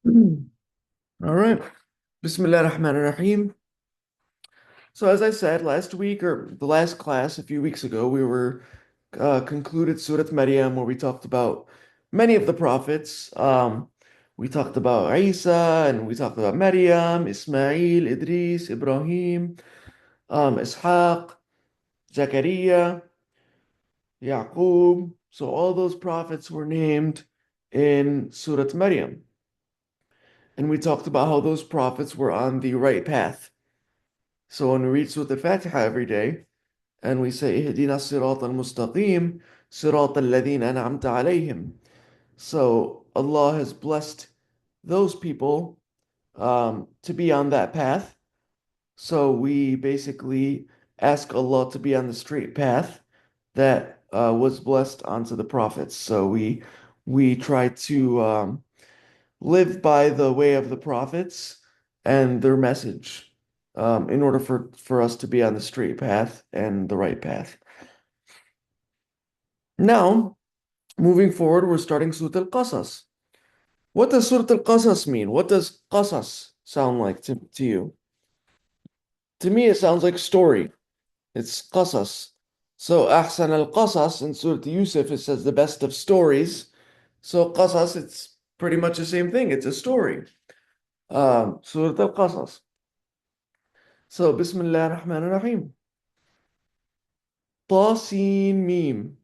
All right. Bismillah ar-Rahman ar-Rahim. So as I said last week or the last class a few weeks ago, we were concluded Surat Maryam where we talked about many of the prophets. We talked about Isa and we talked about Maryam, Ismail, Idris, Ibrahim, Ishaq, Zakaria, Yaqub. So all those prophets were named in Surat Maryam. And we talked about how those prophets were on the right path. So when we read Surah Al-Fatiha every day and we say اهدنا الصراط المستقيم صراط الذين أنعمت عليهم. So Allah has blessed those people to be on that path. So we basically ask Allah to be on the straight path that was blessed onto the prophets. So we try to live by the way of the prophets and their message in order for us to be on the straight path and the right path. Now, moving forward, we're starting Surah Al-Qasas. What does Surah Al-Qasas mean? What does Qasas sound like to you? To me, it sounds like story. It's Qasas. So, Ahsan al-Qasas in Surah Yusuf, it says the best of stories. So, Qasas, it's pretty much the same thing. It's a story. Surah Al-Qasas. So, Bismillah ar-Rahman ar-Rahim. طاسين ميم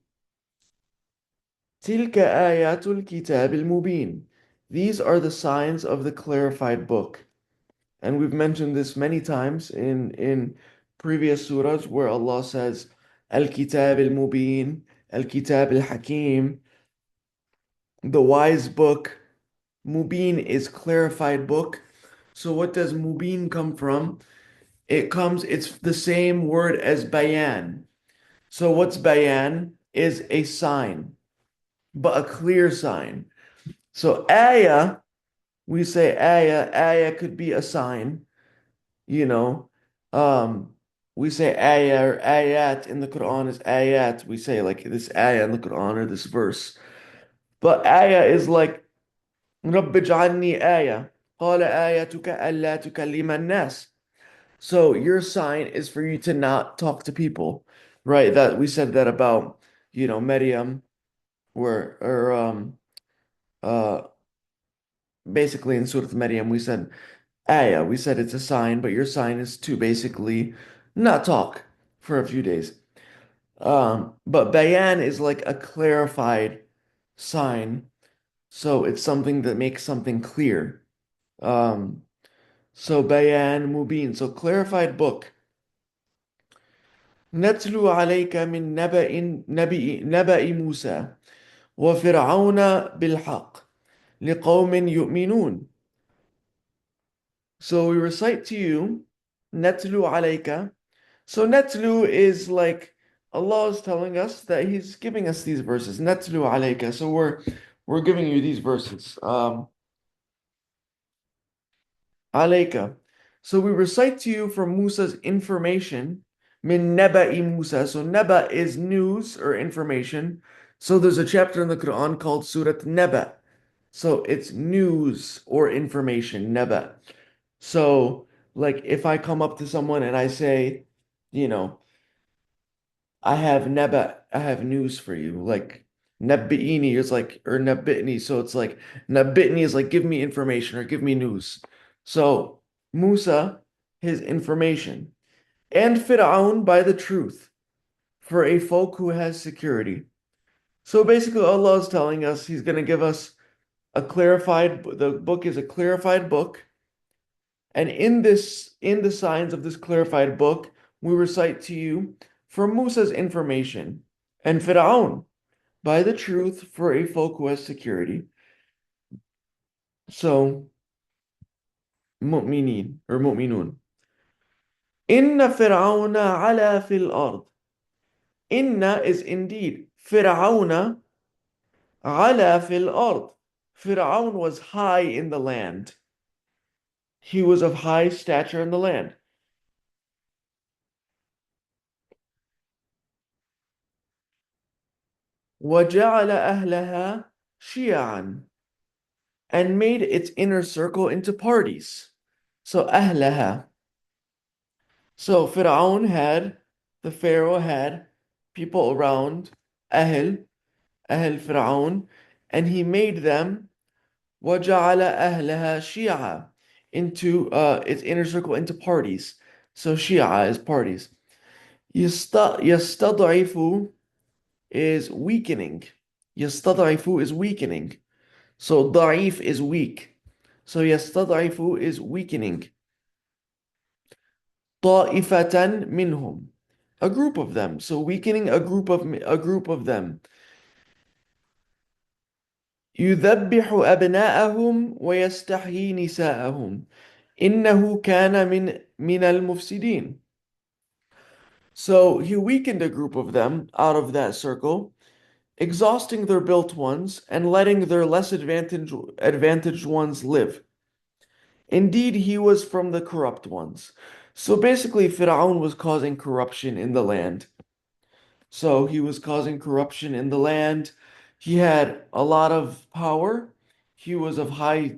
تلك آيات الكتاب المبين. These are the signs of the clarified book. And we've mentioned this many times in previous surahs where Allah says Al-Kitab al-Mubin, Al-Kitab al-Hakim, the wise book. Mubin is clarified book. So what does Mubin come from? It's the same word as Bayan. So what's Bayan is a sign, but a clear sign. So ayah, we say ayah could be a sign, you know. Um, we say ayah or ayat in the Quran is ayat. We say like this ayah in the Quran or this verse. But ayah is like رب اجعلني آية قال آيتك ألا تكلم الناس. So your sign is for you to not talk to people, right? That we said that about, Maryam, where or uh basically in Surah Maryam we said ayah, we said it's a sign, but your sign is to basically not talk for a few days. But bayan is like a clarified sign, so it's something that makes something clear. Um, so bayan mubin, so clarified book. نتلو عليك من نبأ موسى وفرعون بالحق لقوم يؤمنون. So we recite to you نتلو عليك. So Netlu is like Allah is telling us that He's giving us these verses. Netlu alayka. So we're giving you these verses. Alayka. So we recite to you from Musa's information. Min naba'i Musa. So naba is news or information. So there's a chapter in the Quran called Surat Naba. So it's news or information, naba. So like if I come up to someone and I say, you know, I have news for you. Like Nabbi'ini is like or Nabbitni. So it's like Nabbitni is like give me information or give me news. So Musa, his information. And Fir'aun by the truth for a folk who has security. So basically Allah is telling us he's gonna give us the book is a clarified book. And in the signs of this clarified book, we recite to you from Musa's information and Fir'aun by the truth for a folk who has security. So, mu'minin or mu'minun. Inna Fir'auna ala fil ard. Inna is indeed. Fir'auna ala fil ard. Fir'aun was high in the land. He was of high stature in the land. وَجَعَلَ أَهْلَهَا شِيَعًا. and made its inner circle into parties. So أهلها. So the Pharaoh had people around أهل فرعون, and he made them وجعل أهلها شيعا into its inner circle into parties. So Shia is parties. يستضعف is weakening. يستضعف is weakening. So ضعيف is weak. So يستضعف is weakening. طائفة منهم, a group of them. So weakening a group of them. يذبح أبناءهم ويستحيي نساءهم إنه كان من المفسدين. So he weakened a group of them out of that circle, exhausting their built ones and letting their less advantaged ones live. Indeed, he was from the corrupt ones. So basically, Fir'aun was causing corruption in the land. So he was causing corruption in the land. He had a lot of power. He was of high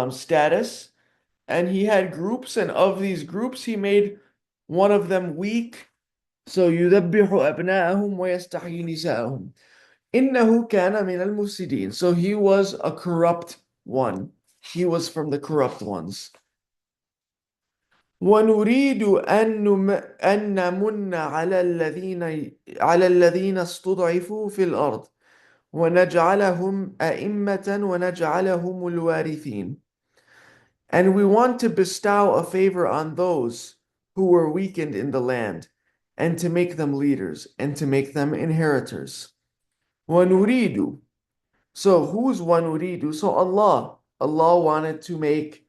status, and he had groups, and of these groups, he made one of them weak. So يذبح أبناءهم ويستحيي نساءهم. إنه كان من المفسدين. So he was a corrupt one. He was from the corrupt ones. ونريد أن نمن على الذين استضعفوا في الأرض ونجعلهم أئمة ونجعلهم الوارثين. And we want to bestow a favor on those who were weakened in the land, and to make them leaders, and to make them inheritors. وَنُرِيدُ. So who's وَنُرِيدُ? So Allah. Allah wanted to make,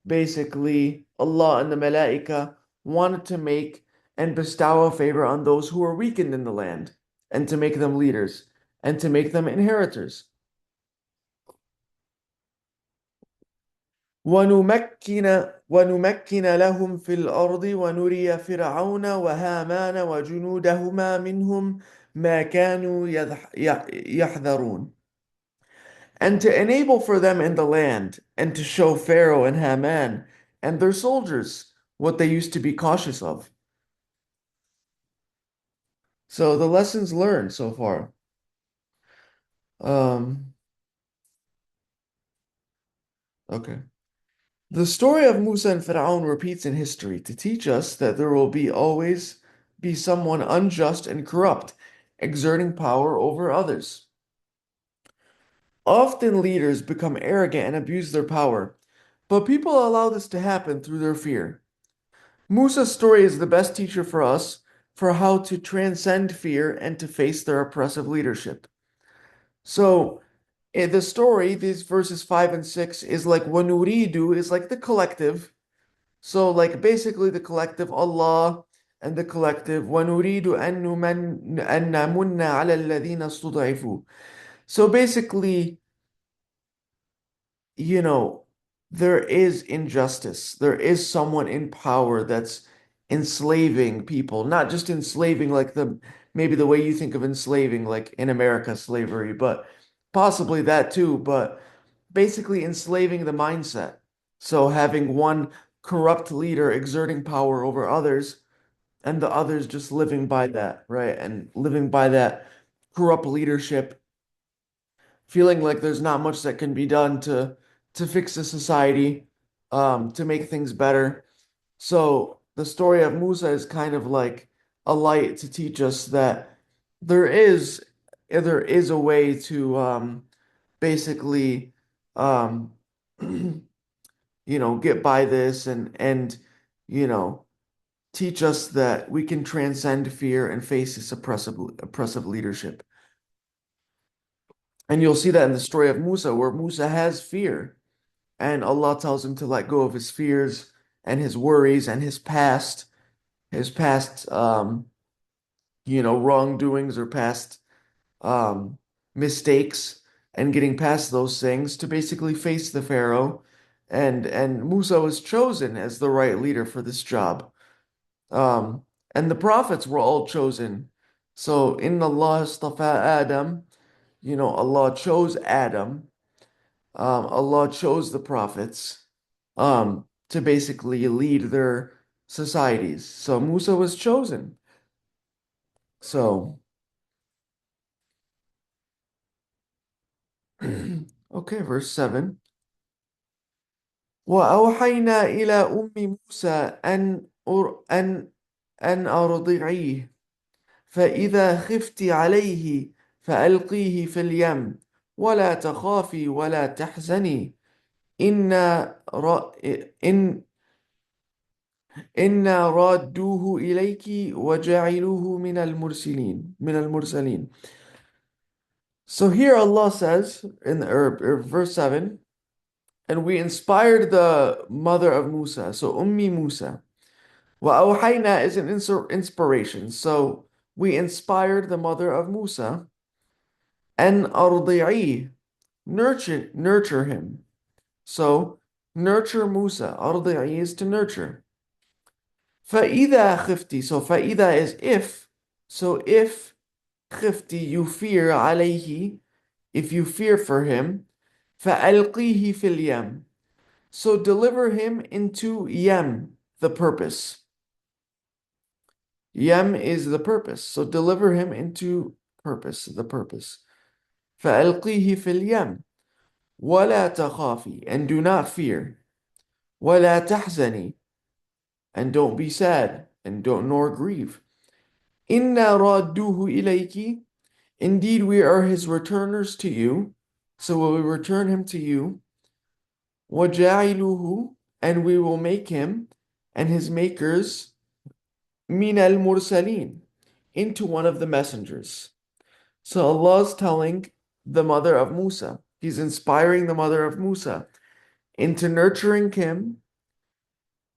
basically, Allah and the Malaika wanted to make and bestow a favor on those who were weakened in the land, and to make them leaders, and to make them inheritors. ونمكن لهم في الأرض ونري فرعون وهامان وجنودهما منهم ما كانوا يحذرون. And to enable for them in the land, and to show Pharaoh and Haman and their soldiers what they used to be cautious of. So the lessons learned so far. Okay. The story of Musa and Pharaoh repeats in history to teach us that there will always be someone unjust and corrupt, exerting power over others. Often leaders become arrogant and abuse their power, but people allow this to happen through their fear. Musa's story is the best teacher for us for how to transcend fear and to face their oppressive leadership. So, in the story, these verses 5 and 6 is like wanuridu is like the collective. So, like basically the collective, Allah and the collective. وَنُرِيدُ أَن نَمُنَّ عَلَى الَّذِينَ اسْتُضْعِفُوا. So basically, you know, there is injustice. There is someone in power that's enslaving people, not just enslaving like maybe the way you think of enslaving, like in America, slavery, but possibly that too, but basically enslaving the mindset. So having one corrupt leader exerting power over others, and the others just living by that, right? And living by that corrupt leadership, feeling like there's not much that can be done to fix the society, to make things better. So the story of Musa is kind of like a light to teach us that there is there is a way to basically um get by this, and you know teach us that we can transcend fear and face this oppressive leadership. And you'll see that in the story of Musa, where Musa has fear, and Allah tells him to let go of his fears and his worries and his past wrongdoings, or past um mistakes, and getting past those things to basically face the Pharaoh. And Musa was chosen as the right leader for this job. Um, and the prophets were all chosen. So in Allah istafa Adam, Allah chose Adam, Allah chose the prophets to basically lead their societies. So Musa was chosen. So, okay, verse 7. وأوحينا إلى أم موسى أن أرضعيه فإذا خفت عليه فألقيه في اليم ولا تخافي ولا تحزني إنا را إن إنا رادوه إليك وجعلوه من المرسلين. So here Allah says in verse 7, and we inspired the mother of Musa, so Ummi Musa. وَأَوْحَيْنَا is an inspiration. So we inspired the mother of Musa, and أرضعيه, nurture him. So nurture Musa. أرضعيه is to nurture. فَإِذَا خِفْتِ, so فَإِذَا is if. So if خِفْتِ, you fear عليه, if you fear for him, فَأَلْقِيهِ فِي الْيَمِّ, so deliver him into Yem, the purpose. Yem is the purpose. So deliver him into purpose, the purpose. فَأَلْقِيهِ فِي الْيَمِّ وَلَا تَخَافِي, and do not fear. وَلَا تَحْزَنِي, and don't be sad, and don't nor grieve. إِنَّا رَادُّوهُ إِلَيْكِ, indeed we are his returners to you. So we will return him to you. وَجَعِلُوهُ, and we will make him and his makers min al-mursalin, into one of the messengers. So Allah is telling the mother of Musa, He's inspiring the mother of Musa into nurturing him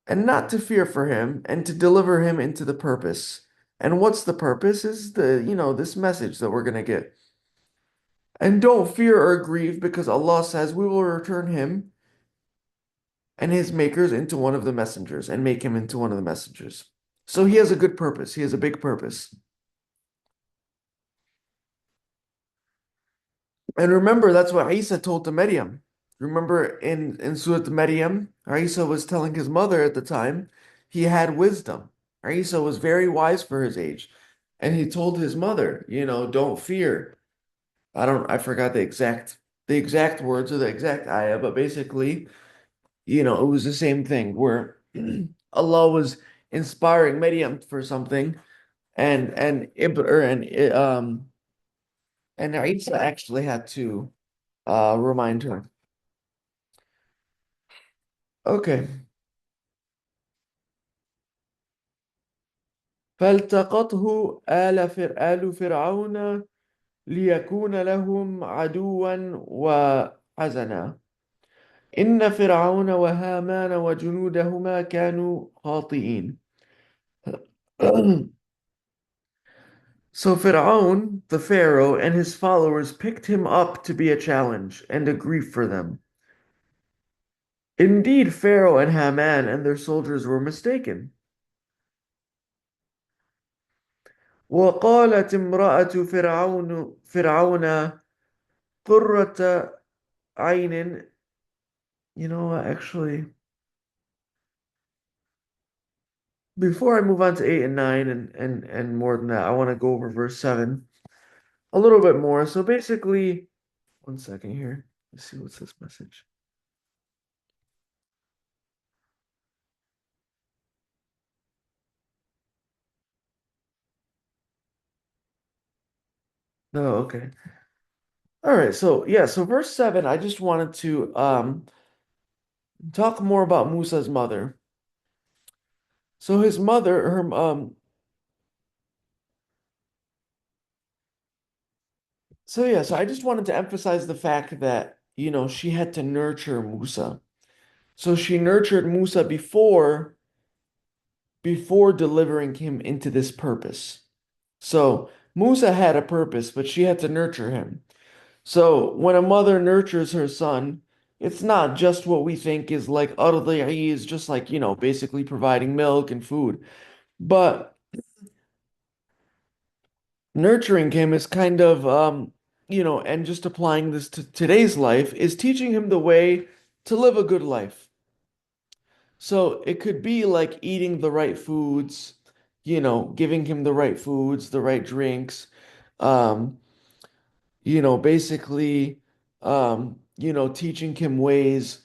and not to fear for him and to deliver him into the purpose. And what's the purpose is this message that we're going to get. And don't fear or grieve because Allah says we will return him and his makers into one of the messengers and make him into one of the messengers. So he has a good purpose. He has a big purpose. And remember, that's what Isa told to Maryam. Remember in Surah Maryam, Isa was telling his mother at the time he had wisdom. Isa was very wise for his age. And he told his mother, don't fear. I forgot the exact words or the exact ayah, but basically, it was the same thing where Allah was inspiring Maryam for something and and Isa actually had to remind her. Okay. فالتقطه آل فرعون ليكون لهم عدوا وحزنا إن فرعون وهامان وجنودهما كانوا خاطئين. So Fir'aun, the Pharaoh, and his followers picked him up to be a challenge and a grief for them. Indeed, Pharaoh and Haman and their soldiers were mistaken. وقالت امرأة فرعون قرة عين. You know what, actually, before I move on to 8 and 9 and more than that, I want to go over verse 7 a little bit more. So basically, one second here. Let's see what's this message. No, okay. All right, so yeah, so verse 7, I just wanted to talk more about Musa's mother. So his mother, her so yeah, so I just wanted to emphasize the fact that, she had to nurture Musa. So she nurtured Musa before delivering him into this purpose. So Musa had a purpose, but she had to nurture him. So when a mother nurtures her son, it's not just what we think is like ardi'i is just like, basically providing milk and food. But nurturing him is kind of and just applying this to today's life is teaching him the way to live a good life. So it could be like eating the right foods, giving him the right foods, the right drinks, um, basically, teaching him ways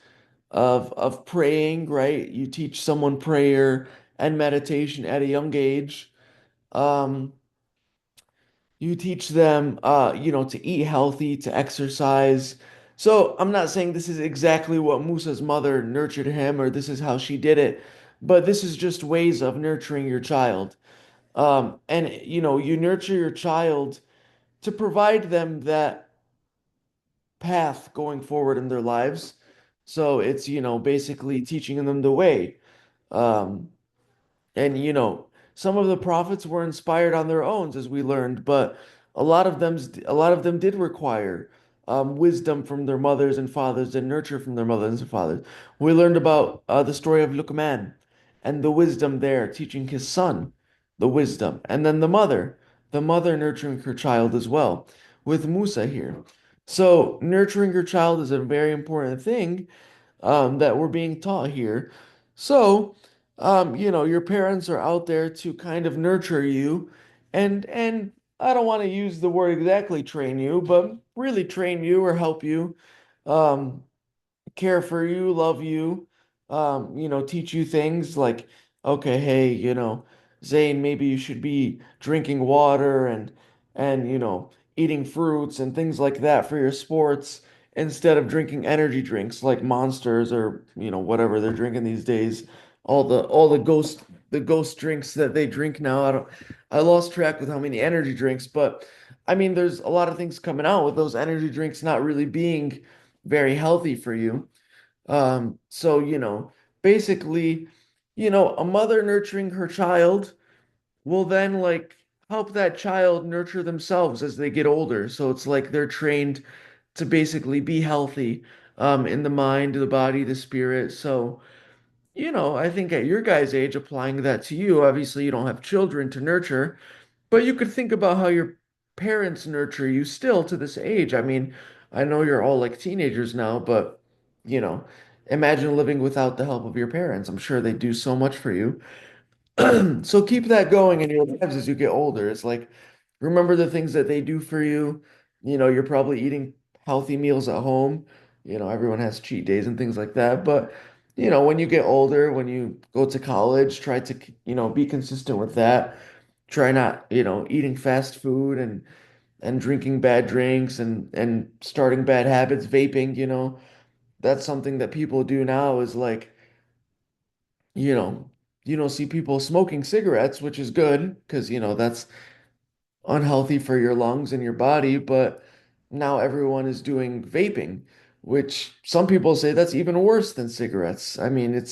of praying, right? You teach someone prayer and meditation at a young age. Um, you teach them, to eat healthy, to exercise. So I'm not saying this is exactly what Musa's mother nurtured him or this is how she did it, but this is just ways of nurturing your child. And you nurture your child to provide them that path going forward in their lives. So it's, basically teaching them the way. Um, And some of the prophets were inspired on their own, as we learned, but a lot of them did require wisdom from their mothers and fathers and nurture from their mothers and fathers. We learned about the story of Luqman and the wisdom there, teaching his son the wisdom, and then the mother nurturing her child as well, with Musa here. So nurturing your child is a very important thing that we're being taught here. So, your parents are out there to kind of nurture you, and I don't want to use the word exactly train you, but really train you or help you. Um, care for you, love you, teach you things like, okay, hey, Zane, maybe you should be drinking water and eating fruits and things like that for your sports instead of drinking energy drinks like Monsters or whatever they're drinking these days. All the ghost drinks that they drink now. I lost track with how many energy drinks, but I mean, there's a lot of things coming out with those energy drinks not really being very healthy for you. So, basically, a mother nurturing her child will then like help that child nurture themselves as they get older. So it's like they're trained to basically be healthy, in the mind, the body, the spirit. So, I think at your guys' age, applying that to you, obviously you don't have children to nurture, but you could think about how your parents nurture you still to this age. I mean, I know you're all like teenagers now, but you know, imagine living without the help of your parents. I'm sure they do so much for you. So keep that going in your lives as you get older. It's like, remember the things that they do for you. You're probably eating healthy meals at home. Everyone has cheat days and things like that. But, when you get older, when you go to college, try to, be consistent with that. Try not, eating fast food and drinking bad drinks and starting bad habits, vaping, that's something that people do now is like, you know, you don't see people smoking cigarettes, which is good because, that's unhealthy for your lungs and your body. But now everyone is doing vaping, which some people say that's even worse than cigarettes. I mean,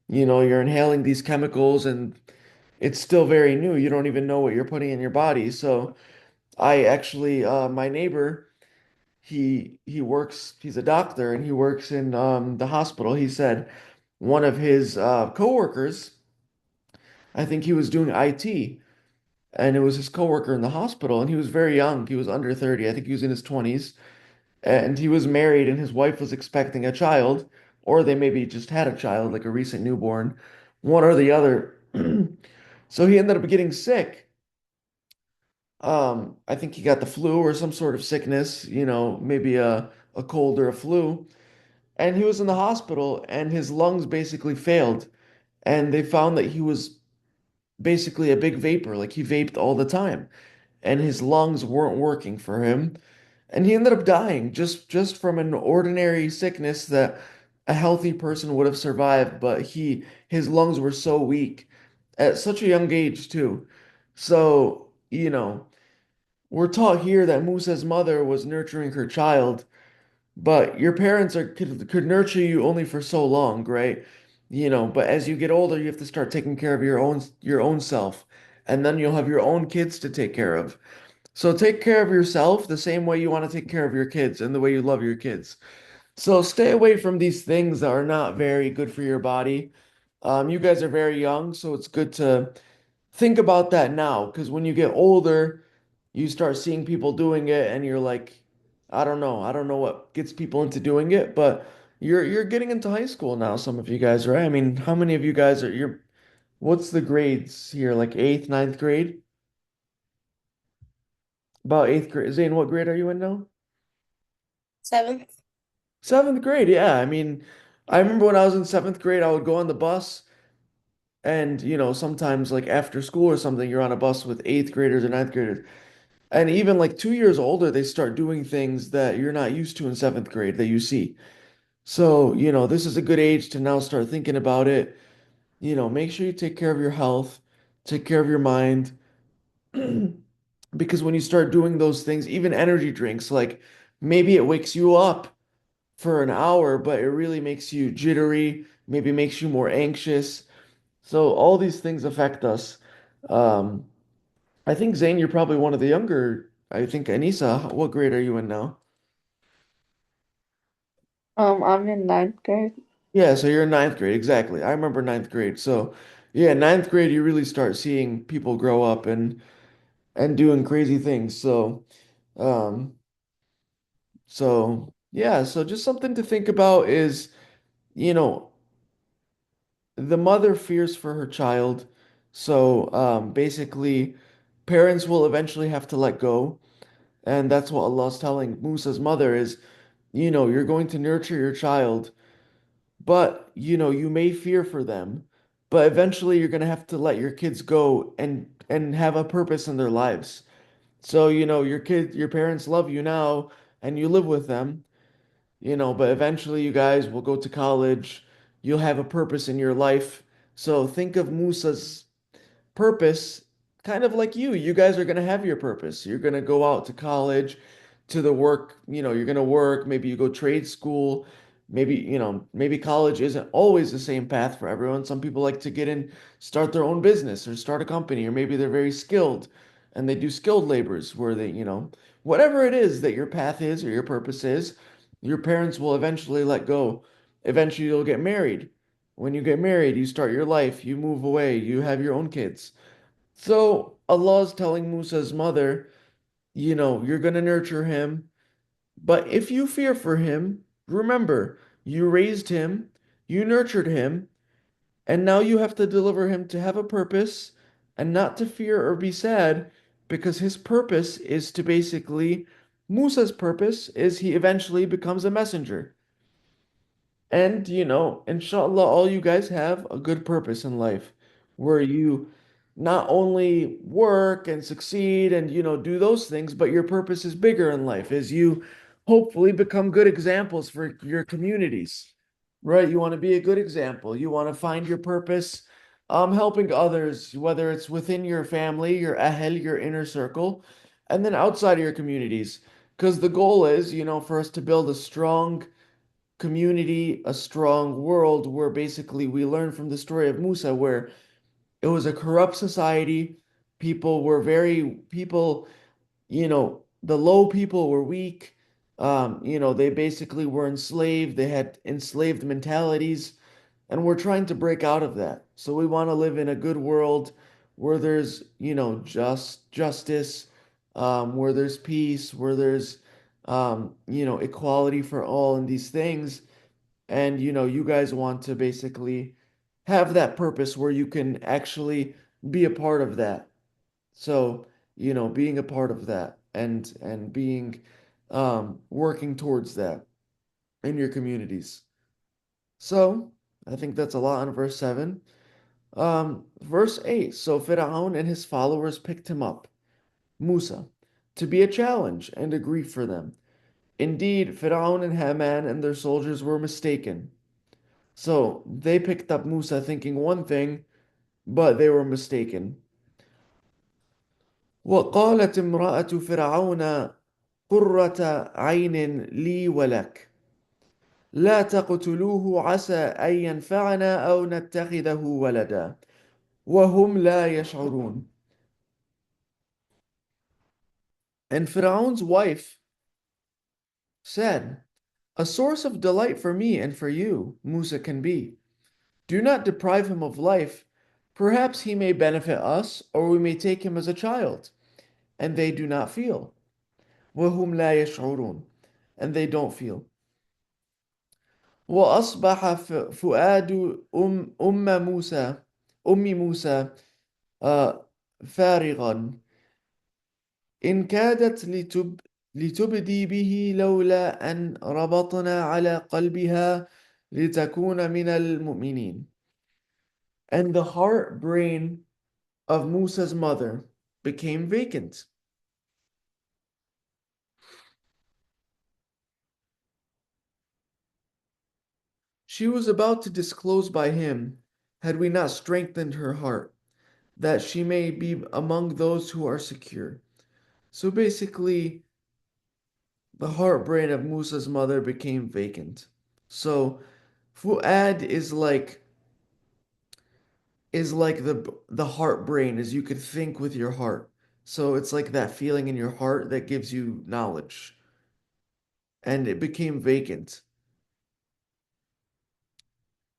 you're inhaling these chemicals and it's still very new. You don't even know what you're putting in your body. So I actually, my neighbor, he's a doctor and he works in the hospital. He said one of his coworkers, I think he was doing IT, and it was his coworker in the hospital, and he was very young. He was under 30. I think he was in his 20s, and he was married, and his wife was expecting a child, or they maybe just had a child, like a recent newborn, one or the other. So he ended up getting sick. I think he got the flu or some sort of sickness, maybe a cold or a flu. And he was in the hospital, and his lungs basically failed. And they found that he was basically a big vapor, like he vaped all the time, and his lungs weren't working for him. And he ended up dying just from an ordinary sickness that a healthy person would have survived, but his lungs were so weak at such a young age too. So, we're taught here that Musa's mother was nurturing her child, but your parents could nurture you only for so long, right? But as you get older, you have to start taking care of your own self, and then you'll have your own kids to take care of. So take care of yourself the same way you want to take care of your kids and the way you love your kids. So stay away from these things that are not very good for your body. You guys are very young, so it's good to think about that now, because when you get older, you start seeing people doing it and you're like, I don't know. I don't know what gets people into doing it, but you're getting into high school now, some of you guys, right? I mean, how many of you guys are you're what's the grades here? Like eighth, ninth grade? About eighth grade. Zane, what grade are you in now? Seventh. Seventh grade, yeah. I mean, I remember when I was in seventh grade, I would go on the bus and, sometimes like after school or something, you're on a bus with eighth graders or ninth graders. And even like 2 years older, they start doing things that you're not used to in seventh grade that you see. So, this is a good age to now start thinking about it. Make sure you take care of your health, take care of your mind. Because when you start doing those things, even energy drinks, like maybe it wakes you up for an hour, but it really makes you jittery, maybe makes you more anxious. So all these things affect us. Um, I think Zane, you're probably one of the younger. I think Anissa, what grade are you in now? I'm in ninth grade. Yeah, so you're in ninth grade, exactly. I remember ninth grade. So yeah, ninth grade, you really start seeing people grow up and doing crazy things. Um, yeah, so just something to think about is, you know, the mother fears for her child. So basically, parents will eventually have to let go. And that's what Allah's telling Musa's mother is, you're going to nurture your child, but you may fear for them, but eventually you're going to have to let your kids go and have a purpose in their lives. So, your parents love you now and you live with them, but eventually you guys will go to college. You'll have a purpose in your life. So think of Musa's purpose, kind of like you. You guys are going to have your purpose. You're going to go out to college, to the work, you're going to work. Maybe you go trade school. Maybe college isn't always the same path for everyone. Some people like to get in, start their own business or start a company, or maybe they're very skilled and they do skilled labors where whatever it is that your path is or your purpose is, your parents will eventually let go. Eventually, you'll get married. When you get married, you start your life, you move away, you have your own kids. So Allah is telling Musa's mother, you're going to nurture him, but if you fear for him, remember, you raised him, you nurtured him, and now you have to deliver him to have a purpose and not to fear or be sad because his purpose is to basically, Musa's purpose is he eventually becomes a messenger. And, inshallah, all you guys have a good purpose in life where you not only work and succeed and, do those things, but your purpose is bigger in life as you hopefully become good examples for your communities, right? You want to be a good example. You want to find your purpose, helping others, whether it's within your family, your ahl, your inner circle, and then outside of your communities. Because the goal is, for us to build a strong, community, a strong world where basically we learn from the story of Musa, where it was a corrupt society. People, the low people were weak. They basically were enslaved. They had enslaved mentalities, and we're trying to break out of that. So we want to live in a good world where there's, justice, where there's peace, where there's, equality for all and these things. And you guys want to basically have that purpose where you can actually be a part of that. So, being a part of that and being working towards that in your communities. So, I think that's a lot on verse 7. Verse 8. So Fir'aun and his followers picked him up, Musa, to be a challenge and a grief for them. Indeed, Fir'aun and Haman and their soldiers were mistaken. So they picked up Musa thinking one thing, but they were mistaken. وقالت امرأة فرعون قرة عين لي ولك لا تقتلوه عسى أن ينفعنا أو نتخذه ولدا وهم لا يشعرون. And Pharaoh's wife said, a source of delight for me and for you, Musa can be. Do not deprive him of life. Perhaps he may benefit us, or we may take him as a child. And they do not feel. وَهُمْ لَا يَشْعُرُونَ. and they don't feel. وأصبح فؤاد أم موسى فارغا إن كادت لتبدي به لولا أن ربطنا على قلبها لتكون من المؤمنين. And the heart brain of Musa's mother became vacant. She was about to disclose by him, had we not strengthened her heart, that she may be among those who are secure. So basically, the heart brain of Musa's mother became vacant. So Fuad is like the heart brain, as you could think with your heart. So it's like that feeling in your heart that gives you knowledge. And it became vacant.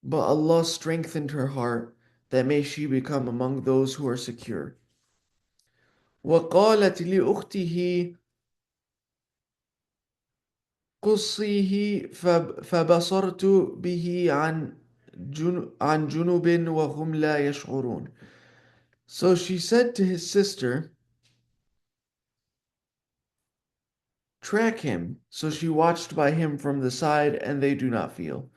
But Allah strengthened her heart that may she become among those who are secure. وقالت لأخته قصيه فبصرت به عن جنب وهم لا يشعرون. So she said to his sister, track him. So she watched by him from the side, and they do not feel.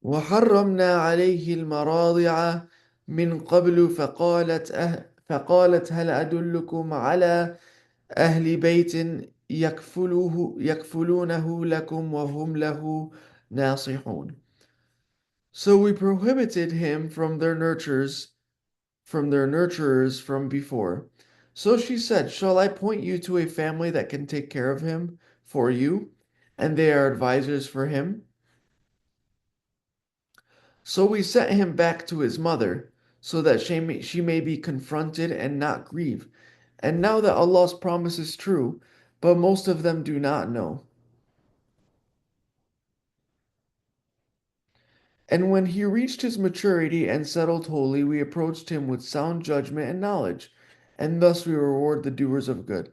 وحرمنا عليه المراضع من قبل فقالت هل أدلكم على أهل بيت يكفلونه لكم وهم له ناصحون. So we prohibited him from their nurturers from before. So she said, shall I point you to a family that can take care of him for you, and they are advisors for him? So we sent him back to his mother, so that she may be confronted and not grieve. And now that Allah's promise is true, but most of them do not know. And when he reached his maturity and settled wholly, we approached him with sound judgment and knowledge, and thus we reward the doers of good.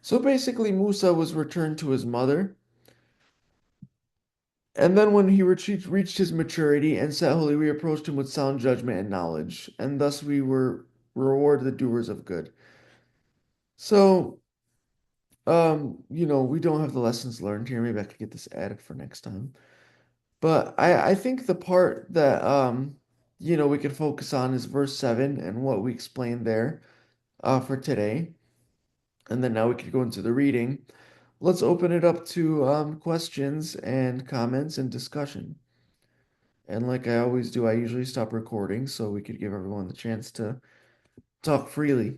So basically, Musa was returned to his mother, and then when he reached his maturity and set wholly, we approached him with sound judgment and knowledge, and thus we were reward the doers of good. So, we don't have the lessons learned here. Maybe I could get this added for next time. But I think the part that we could focus on is verse 7 and what we explained there for today. And then now we could go into the reading. Let's open it up to questions and comments and discussion. And like I always do, I usually stop recording so we could give everyone the chance to talk freely.